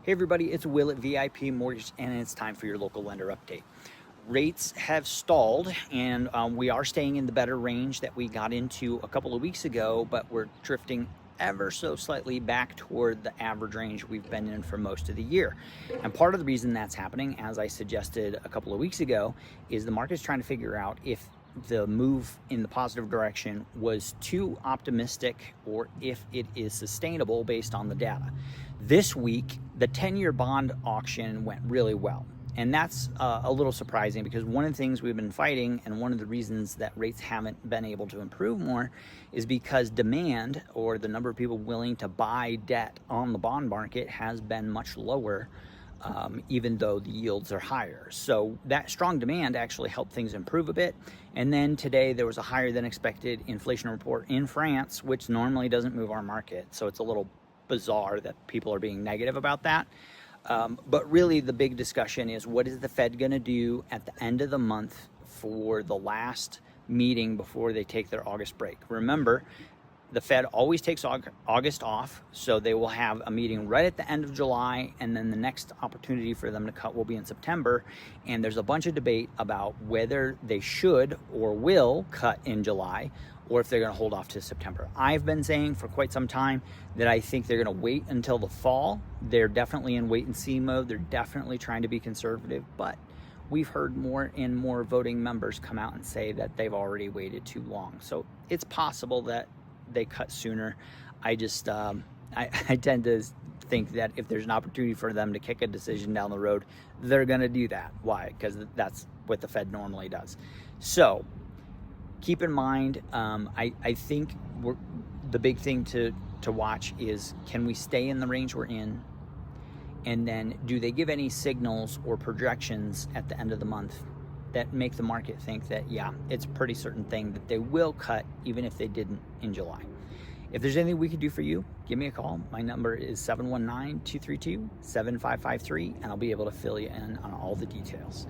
Hey everybody, it's Will at VIP Mortgage, and it's time for your local lender update. Rates have stalled, and we are staying in the better range that we got into a couple of weeks ago, but we're drifting ever so slightly back toward the average range we've been in for most of the year. And part of the reason that's happening, as I suggested a couple of weeks ago, is the market's trying to figure out if the move in the positive direction was too optimistic or if it is sustainable based on the data. This week, the 10-year bond auction went really well. And that's a little surprising because one of the things we've been fighting, and one of the reasons that rates haven't been able to improve more, is because demand, or the number of people willing to buy debt on the bond market, has been much lower, even though the yields are higher. So that strong demand actually helped things improve a bit. And then today there was a higher than expected inflation report in France, which normally doesn't move our market. So it's a little bizarre that people are being negative about that. But really the big discussion is, what is the Fed going to do at the end of the month for the last meeting before they take their August break? Remember, the Fed always takes August off, so they will have a meeting right at the end of July, and then the next opportunity for them to cut will be in September. And there's a bunch of debate about whether they should or will cut in July, or if they're going to hold off to September. I've been saying for quite some time that I think they're going to wait until the fall. They're definitely in wait and see mode. They're definitely trying to be conservative, but we've heard more and more voting members come out and say that they've already waited too long. So it's possible that they cut sooner. I just I tend to think that if there's an opportunity for them to kick a decision down the road, they're going to do that. Why? Because that's what the Fed normally does. So keep in mind, I think the big thing to watch is, can we stay in the range we're in? And then do they give any signals or projections at the end of the month that make the market think that, yeah, it's a pretty certain thing that they will cut even if they didn't in July? If there's anything we could do for you, give me a call. My number is 719-232-7553, and I'll be able to fill you in on all the details.